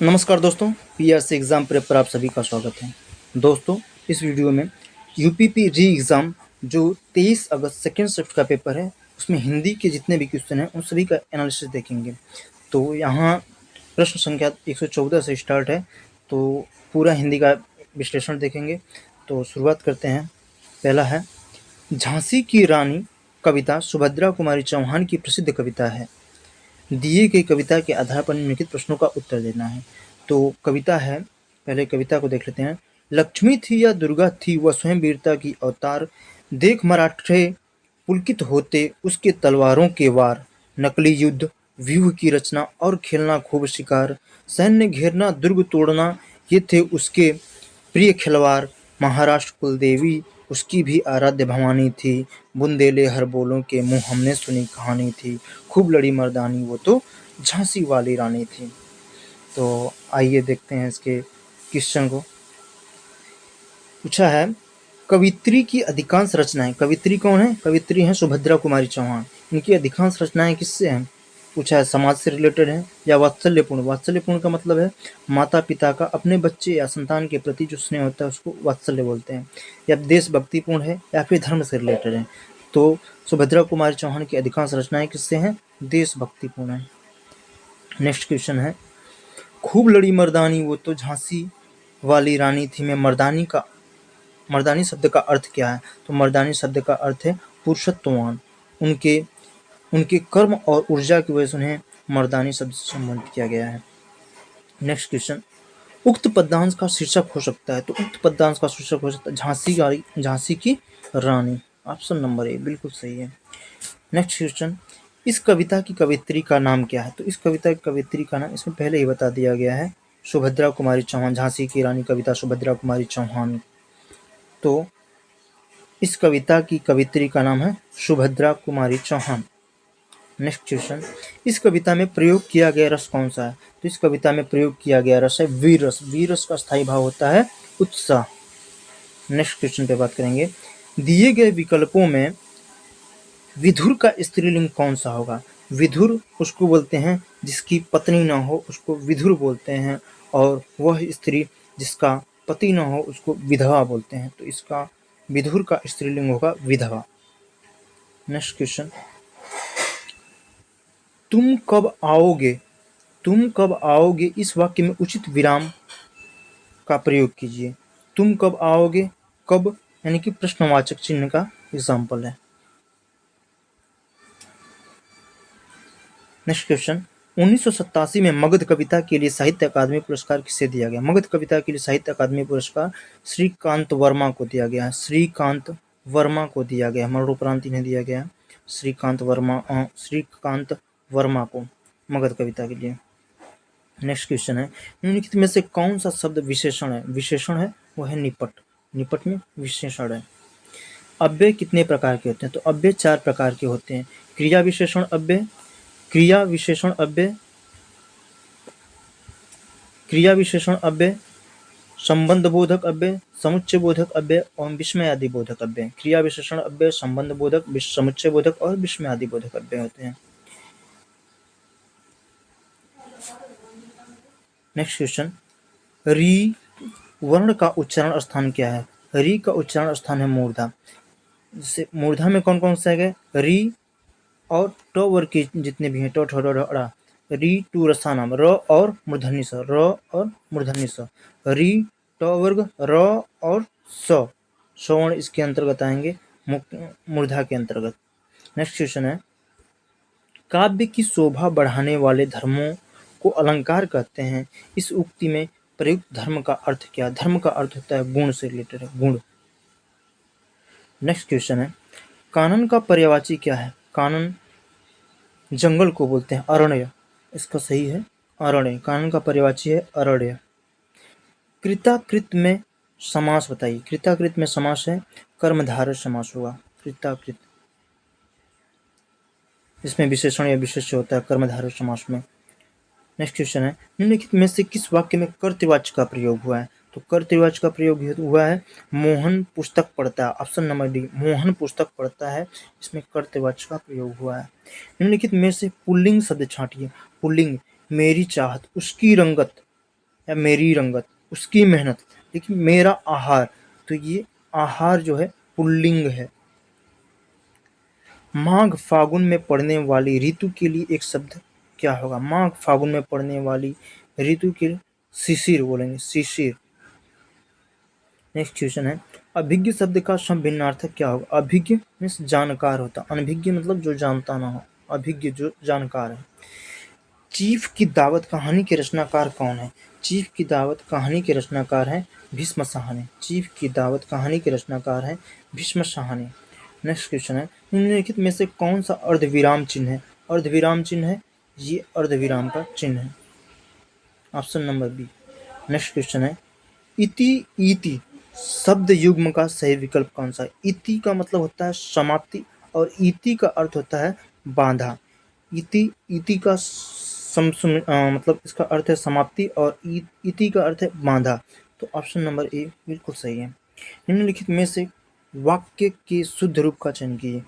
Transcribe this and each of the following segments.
नमस्कार दोस्तों, PRC exam prep पर आप सभी का स्वागत है। दोस्तों, इस वीडियो में यूपीपी री एग्ज़ाम जो 23 अगस्त सेकेंड शिफ्ट का पेपर है, उसमें हिंदी के जितने भी क्वेश्चन हैं उन सभी का एनालिसिस देखेंगे। तो यहाँ प्रश्न संख्या 114 से स्टार्ट है, तो पूरा हिंदी का विश्लेषण देखेंगे। तो शुरुआत करते हैं। पहला है, झांसी की रानी कविता सुभद्रा कुमारी चौहान की प्रसिद्ध कविता है। दिए गई कविता के आधार पर निम्नलिखित प्रश्नों का उत्तर देना है। तो कविता है, पहले कविता को देख लेते हैं। लक्ष्मी थी या दुर्गा थी वह स्वयं वीरता की अवतार, देख मराठे पुलकित होते उसके तलवारों के वार, नकली युद्ध व्यूह की रचना और खेलना खूब शिकार, सैन्य घेरना दुर्ग तोड़ना ये थे उसके प्रिय खिलवाड़, महाराष्ट्र कुलदेवी उसकी भी आराध्य भवानी थी, बुंदेले हर बोलों के मुँह हमने सुनी कहानी थी, खूब लड़ी मर्दानी वो तो झांसी वाली रानी थी। तो आइए देखते हैं इसके क्वेश्चन को। पूछा है, कवित्री की अधिकांश रचनाएं, कवित्री कौन है? कवित्री हैं सुभद्रा कुमारी चौहान। इनकी अधिकांश रचनाएं किससे हैं? पूछा है, समाज से रिलेटेड है या वात्सल्यपूर्ण? वात्सल्यपूर्ण का मतलब है माता पिता का अपने बच्चे या संतान के प्रति जो स्नेह होता है उसको वात्सल्य बोलते हैं। या देशभक्तिपूर्ण है या फिर धर्म से रिलेटेड है। तो सुभद्रा कुमारी चौहान की अधिकांश रचनाएं किससे हैं? देशभक्तिपूर्ण है। नेक्स्ट क्वेश्चन है, खूब लड़ी मर्दानी वो तो झांसी वाली रानी थी में मर्दानी शब्द का अर्थ क्या है? तो मर्दानी शब्द का अर्थ है पुरुषत्ववान। उनके उनके कर्म और ऊर्जा की वजह से उन्हें मर्दानी शब्द से संबोधित किया गया है। नेक्स्ट क्वेश्चन, उक्त पद्यांश का शीर्षक हो सकता है। तो उक्त पद्यांश का शीर्षक हो सकता है झांसी की रानी। ऑप्शन नंबर ए बिल्कुल सही है। नेक्स्ट क्वेश्चन, इस कविता की कवित्री का नाम क्या है? तो इस कविता की कवित्री का नाम इसमें पहले ही बता दिया गया है, सुभद्रा कुमारी चौहान। झांसी की रानी कविता सुभद्रा कुमारी चौहान। तो इस कविता की कवित्री का नाम है सुभद्रा कुमारी चौहान। नेक्स्ट क्वेश्चन, इस कविता में प्रयोग किया गया रस कौन सा है? तो इस कविता में प्रयोग किया गया रस है वीर रस। वीर रस का स्थायी भाव होता है उत्साह। नेक्स्ट क्वेश्चन पे बात करेंगे, दिए गए विकल्पों में विधुर का स्त्रीलिंग कौन सा होगा? विधुर उसको बोलते हैं जिसकी पत्नी ना हो, उसको विधुर बोलते हैं, और वह स्त्री जिसका पति ना हो उसको विधवा बोलते हैं। तो इसका विधुर का स्त्रीलिंग होगा विधवा। नेक्स्ट क्वेश्चन, तुम कब आओगे, तुम कब आओगे इस वाक्य में उचित विराम का प्रयोग कीजिए। तुम कब आओगे, कब यानी कि प्रश्नवाचक चिन्ह का एग्जाम्पल है। नेक्स्ट क्वेश्चन, 1987 में मगध कविता के लिए साहित्य अकादमी पुरस्कार किसे दिया गया? मगध कविता के लिए साहित्य अकादमी पुरस्कार श्रीकांत वर्मा को दिया गया। श्रीकांत वर्मा को दिया गया, मरणोपरांत इन्हें दिया गया। श्रीकांत वर्मा को मगध कविता के लिए। नेक्स्ट क्वेश्चन है, निम्नलिखित में से कौन सा शब्द विशेषण है? विशेषण है वो है निपट। निपट में विशेषण है। अव्यय कितने प्रकार के होते हैं? तो अव्यय 4 प्रकार के होते हैं। क्रिया विशेषण अव्यय, क्रिया विशेषण अव्यय, क्रिया विशेषण अव्यय, संबंध बोधक अव्यय, समुच्चय बोधक अव्यय और विस्मयादि बोधक अव्यय। क्रिया विशेषण अव्यय, संबंध बोधक, समुच्चय बोधक और विस्मयादि बोधक अव्यय होते हैं। नेक्स्ट क्वेश्चन, री वर्ण का उच्चारण स्थान क्या है? री का उच्चारण स्थान है मूर्धा। जैसे मूर्धा में कौन कौन से है? री और ट वर्ग के जितने भी हैं, ट ठ ड ढ, री टू रसानाम, र और मूर्धन्य स, र और मूर्धन्य स, री ट वर्ग, र और स, स्वर्ण इसके अंतर्गत आएंगे, मूर्धा के अंतर्गत। नेक्स्ट क्वेश्चन है, काव्य की शोभा बढ़ाने वाले धर्मों को अलंकार कहते हैं। इस उक्ति में प्रयुक्त धर्म का अर्थ क्या? धर्म का अर्थ होता है गुण से रिलेटेड है, गुण। नेक्स्ट क्वेश्चन है, कानन का पर्यायवाची क्या है? कानन जंगल को बोलते हैं, अरण्य। इसका सही है अरण्य। कानन का पर्यायवाची है अरण्य। कृताकृत में समास बताइए। कृताकृत में समास है कर्मधारय समास होगा। कृताकृत इसमें विशेषण या विशेष्य होता है कर्मधारय समास में। नेक्स्ट क्वेश्चन है, निम्नलिखित में से किस वाक्य में कर्तृवाच्य का प्रयोग हुआ है? तो कर्तृवाच्य का प्रयोग हुआ है मोहन पुस्तक पढ़ता है। ऑप्शन नंबर डी, मोहन पुस्तक पढ़ता है, इसमें कर्तृवाच्य का प्रयोग हुआ है। निम्नलिखित में से पुल्लिंग शब्द छांटिए। पुल्लिंग, मेरी चाहत, उसकी रंगत, या मेरी रंगत, उसकी मेहनत। देखिए मेरा आहार, तो ये आहार जो है पुल्लिंग है। माघ फागुन में पड़ने वाली ऋतु के लिए एक शब्द क्या होगा? माघ फागुन में पड़ने वाली ऋतु के लिए शिशिर बोलेंगे, शिशिर। नेक्स्ट क्वेश्चन है, अभिज्ञ शब्द का भिन्नार्थक क्या होगा? अभिज्ञ मीन्स जानकार होता, अनभिज्ञ मतलब जो जानता ना हो, अभिज्ञ जो जानकार है। चीफ की दावत कहानी के रचनाकार कौन है? चीफ की दावत कहानी के रचनाकार है भीष्म साहनी। चीफ की दावत कहानी के रचनाकार है भीष्म साहनी। नेक्स्ट क्वेश्चन है, निम्नलिखित में से कौन सा अर्धविराम चिन्ह है? अर्धविराम चिन्ह है, ये अर्धविराम का चिन्ह है, option number B. Next question है, इति इति शब्द युग्म का सही विकल्प कौन सा है? इति का मतलब होता है समाप्ति और इति का अर्थ होता है बांधा। इति इति का मतलब इसका अर्थ है समाप्ति और इति का अर्थ है बांधा, तो ऑप्शन नंबर ए बिल्कुल सही है। निम्नलिखित में से वाक्य के शुद्ध रूप का चयन कीजिए।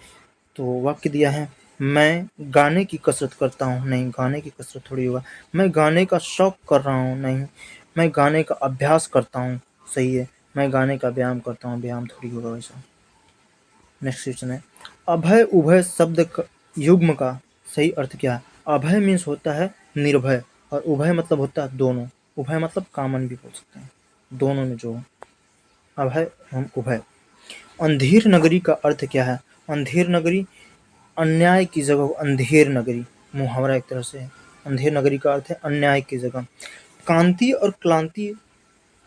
तो वाक्य दिया है, मैं गाने की कसरत करता हूँ, नहीं गाने की कसरत थोड़ी होगा। मैं गाने का शौक कर रहा हूँ, नहीं। मैं गाने का अभ्यास करता हूँ, सही है। मैं गाने का व्यायाम करता हूँ, व्यायाम थोड़ी होगा वैसा। नेक्स्ट क्वेश्चन है, अभय उभय शब्द युग्म का सही अर्थ क्या है? अभय मीन्स होता है निर्भय और उभय मतलब होता है दोनों। उभय मतलब कामन भी बोल सकते हैं, दोनों में जो अभय हम उभय। अंधेर नगरी का अर्थ क्या है? अंधेर नगरी अन्याय की जगह अंधेर नगरी, मुहावरा एक तरह से है। अंधेर नगरी का अर्थ है अन्याय की जगह। कांति और क्लांति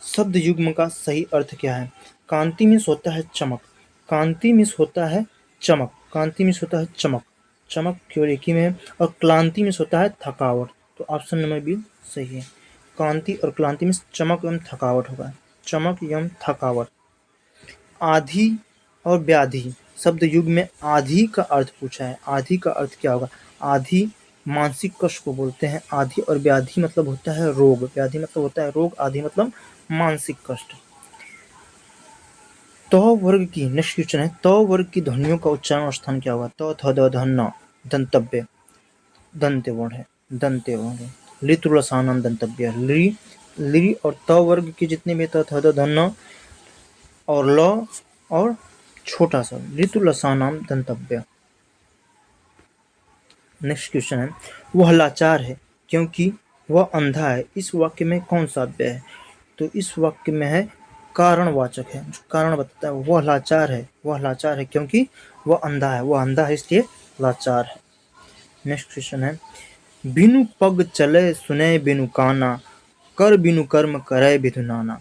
शब्द युग्म का सही अर्थ क्या है? कांति मीन्स होता है चमक, कांति मीन्स होता है चमक, कांति मीन्स होता है चमक, चमक केवल एक ही में है। और क्लांति मीन्स होता है थकावट, तो ऑप्शन नंबर बी सही है। कांति और क्लांति मीन्स चमक एवं थकावट होगा, चमक एवं थकावट। आधी और व्याधि शब्द युग में आधी का अर्थ पूछा है, आधी का अर्थ क्या होगा? आधी मानसिक कष्ट को बोलते हैं, आधी और व्याधि मतलब होता है रोग, व्याधि मतलब होता है रोग, आधी मतलब मानसिक कष्ट। तो वर्ग की नेक्स्ट क्वेश्चन है, तो वर्ग की ध्वनियों का उच्चारण स्थान क्या होगा? तो थ द ध न दंतव्य, दंत्य वर्ण है, दंत्य वर्ण है। लितुलसानम दंतव्य, ली और त वर्ग के जितने भी थ द ध न और ल और छोटा सा लितुलसानाम दंतव्य। नेक्स्ट क्वेश्चन है, वह लाचार है क्योंकि वह अंधा है, इस वाक्य में कौन सा अव्यय है? तो इस वाक्य में है कारणवाचक है, जो कारण बताता है। वह लाचार है, वह लाचार है क्योंकि वह अंधा है, वह अंधा है इसलिए लाचार है। नेक्स्ट क्वेश्चन है, बिनु पग चले सुने बिनु काना, कर बिनु कर्म करे बिनु नाना।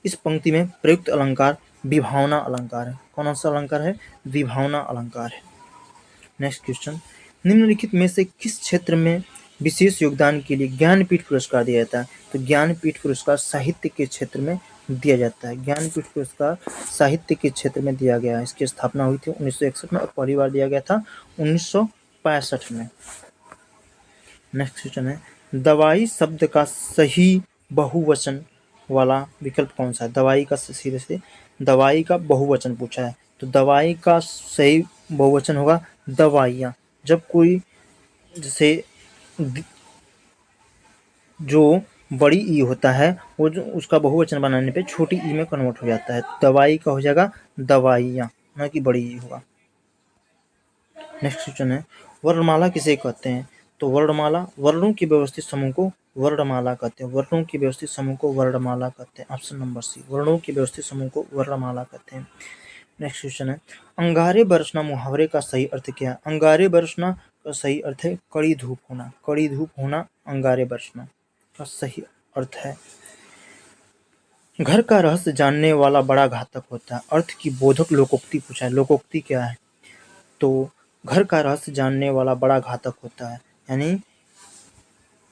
इस पंक्ति में प्रयुक्त अलंकार विभावना अलंकार है। कौन सा अलंकार है? विभावना अलंकार है। नेक्स्ट क्वेश्चन, निम्नलिखित में से किस क्षेत्र में विशेष योगदान के लिए ज्ञानपीठ पुरस्कार दिया जाता है? तो ज्ञानपीठ पुरस्कार साहित्य के क्षेत्र में दिया जाता है। ज्ञानपीठ पुरस्कार साहित्य के क्षेत्र में दिया गया है। इसकी स्थापना हुई थी 1961 में और पहली बार दिया गया था 1965 में। नेक्स्ट क्वेश्चन है, दवाई शब्द का सही बहुवचन वाला विकल्प कौन सा है? दवाई का सीधे से दवाई का बहुवचन पूछा है, तो दवाई का सही बहुवचन होगा दवाइयाँ। जब कोई जैसे जो बड़ी ई होता है वो जो उसका बहुवचन बनाने पे छोटी ई में कन्वर्ट हो जाता है, दवाई का हो जाएगा दवाइयाँ, ना कि बड़ी ई होगा। नेक्स्ट क्वेश्चन है, वर्णमाला किसे कहते हैं? तो वर्णमाला वर्णों की व्यवस्थित समूह को वर्णमाला कहते हैं, वर्णों की व्यवस्थित समूह को वर्णमाला कहते हैं, ऑप्शन नंबर सी, वर्णों की व्यवस्थित समूह को वर्णमाला कहते हैं। नेक्स्ट क्वेश्चन है, अंगारे बरसना मुहावरे का सही अर्थ क्या है? अंगारे बरसना का सही अर्थ है कड़ी धूप होना, कड़ी धूप होना अंगारे बरसना का सही अर्थ है। घर का रहस्य जानने वाला बड़ा घातक होता है, अर्थ की बोधक लोकोक्ति पूछा है। लोकोक्ति क्या है? तो घर का रहस्य जानने वाला बड़ा घातक होता है, यानी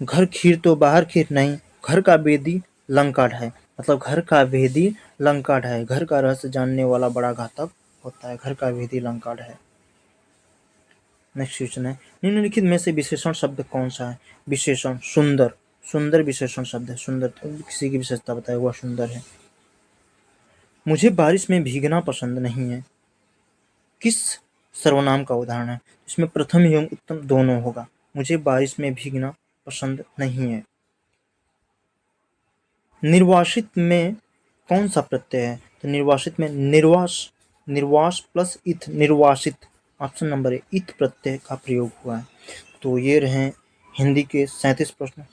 घर खीर तो बाहर खीर नहीं, घर का वेदी लंका ढाए, मतलब घर का वेदी लंका ढाए, घर का रहस्य जानने वाला बड़ा घातक होता है, घर का वेदी लंका ढाए। नेक्स्ट क्वेश्चन है, निम्नलिखित में से विशेषण शब्द कौन सा है? विशेषण सुंदर, सुंदर विशेषण शब्द है, सुंदर किसी की विशेषता बताए हुआ सुंदर है। मुझे बारिश में भीगना पसंद नहीं है, किस सर्वनाम का उदाहरण है? इसमें प्रथम एवं उत्तम दोनों होगा। मुझे बारिश में भीगना पसंद नहीं है। निर्वासित में कौन सा प्रत्यय है? तो निर्वासित में निर्वास, निर्वास प्लस इथ, निर्वासित, ऑप्शन नंबर ए इथ प्रत्यय का प्रयोग हुआ है। तो ये रहे हिंदी के 37 प्रश्न।